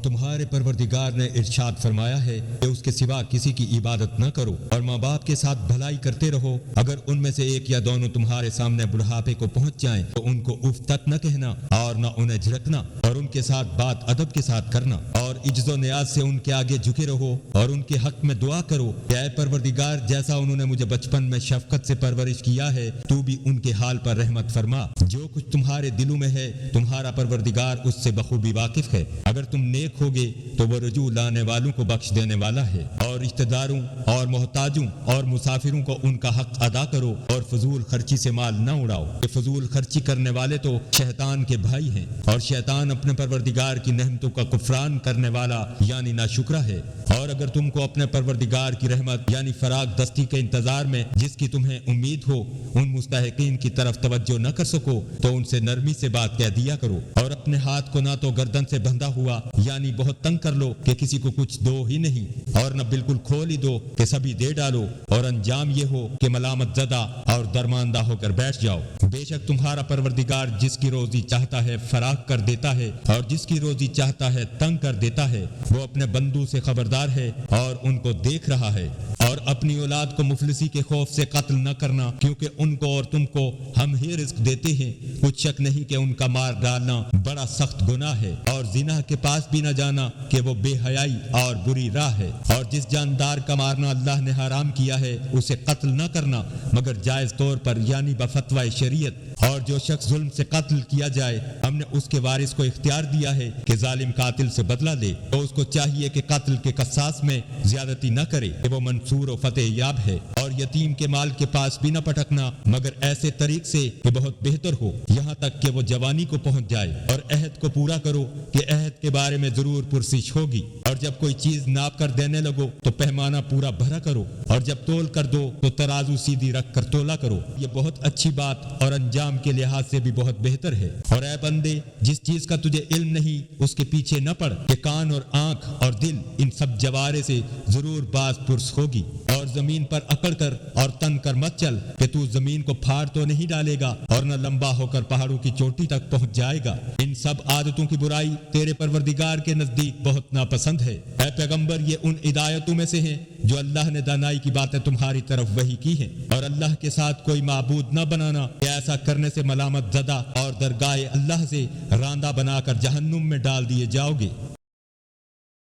تمہارے پروردگار نے ارشاد فرمایا ہے کہ اس کے سوا کسی کی عبادت نہ کرو اور ماں باپ کے ساتھ بھلائی کرتے رہو۔ اگر ان میں سے ایک یا دونوں تمہارے سامنے بڑھاپے کو پہنچ جائیں تو ان کو اف تک نہ کہنا اور نہ انہیں جھڑکنا، اور ان کے ساتھ بات ادب کے ساتھ کرنا، اور عجز و نیاز سے ان کے آگے جھکے رہو اور ان کے حق میں دعا کرو کہ اے پروردگار، جیسا انہوں نے مجھے بچپن میں شفقت سے پرورش کیا ہے تو بھی ان کے حال پر رحمت فرما۔ جو کچھ تمہارے دلوں میں ہے تمہارا پروردگار اس سے بخوبی واقف ہے۔ اگر تم نیک ہوگے تو وہ رجوع لانے والوں کو بخش دینے والا ہے۔ اور رشتہ داروں اور محتاجوں اور مسافروں کو ان کا حق ادا کرو اور فضول خرچی سے مال نہ اڑاؤ، کہ فضول خرچی کرنے والے تو شیطان کے بھائی ہیں، اور شیطان اپنے پروردگار کی نعمتوں کا کفران کرنے والا یعنی ناشکرا ہے۔ اور اگر تم کو اپنے پروردگار کی رحمت یعنی فراغ دستی کے انتظار میں جس کی تمہیں امید ہو ان مستحقین کی طرف توجہ نہ کر سکو تو ان سے نرمی سے بات کہہ دیا کرو، اور اپنے ہاتھ کو نہ تو گردن سے بندھا ہوا یعنی بہت تنگ کر لو کہ کسی کو کچھ دو ہی نہیں، اور نہ بالکل کھول ہی دو کہ سبھی دے ڈالو، اور انجام یہ ہو کہ ملامت زدہ اور درماندہ ہو کر بیٹھ جاؤ۔ بے شک تمہارا پروردگار جس کی روزی چاہتا ہے فراخ کر دیتا ہے اور جس کی روزی چاہتا ہے تنگ کر دیتا ہے، وہ اپنے بندوں سے خبردار ہے اور ان کو دیکھ رہا ہے۔ اور اپنی اولاد کو مفلسی کے خوف سے قتل نہ کرنا، کیونکہ ان کو اور تم کو ہم ہی رزق دیتے ہیں، کچھ شک نہیں کہ ان کا مار ڈالنا بڑا سخت گناہ ہے۔ اور زنا کے پاس بھی نہ جانا کہ وہ بے حیائی اور بری راہ ہے۔ اور جس جاندار کا مارنا اللہ نے حرام کیا ہے اسے قتل نہ کرنا مگر جائز طور پر یعنی بفتوی شریعت۔ اور جو شخص ظلم سے قتل کیا جائے ہم نے اس کے وارث کو اختیار دیا ہے کہ ظالم قاتل سے بدلہ لے، تو اس کو چاہیے کہ قتل کے قصاص میں زیادتی نہ کرے کہ وہ منصور و فتح یاب ہے۔ اور یتیم کے مال کے پاس بھی نہ پٹکنا مگر ایسے طریق سے کہ بہت بہتر ہو، یہاں تک کہ وہ جوانی کو پہنچ جائے۔ اور عہد کو پورا کرو کہ عہد کے بارے میں ضرور پرسش ہوگی۔ اور جب کوئی چیز ناپ کر دینے لگو تو پیمانہ پورا بھرا کرو، اور جب تول کر دو تو ترازو سیدھی رکھ کر تولا کرو، یہ بہت اچھی بات اور انجام کے لحاظ سے بھی بہت بہتر ہے۔ اور اے بندے، جس چیز کا تجھے علم نہیں اس کے پیچھے نہ پڑ کہ کان اور آنکھ اور دل ان سب جوارے سے ضرور باز پرس ہوگی۔ اور زمین پر اکڑ کر اور تن کر مت چل کہ تو زمین کو پھاڑ تو نہیں ڈالے گا اور نہ لمبا ہو کر پہاڑوں کی چوٹی تک پہنچ جائے گا۔ ان سب عادتوں کی برائی تیرے پروردگار کے نزدیک بہت ناپسند ہے۔ اے پیغمبر، یہ ان ہدایتوں میں سے ہیں جو اللہ نے دانائی کی باتیں تمہاری طرف وحی کی ہیں، اور اللہ کے ساتھ کوئی معبود نہ بنانا کہ ایسا کرنے سے ملامت زدہ اور درگاہ اللہ سے راندہ بنا کر جہنم میں ڈال دیے جاؤ گے۔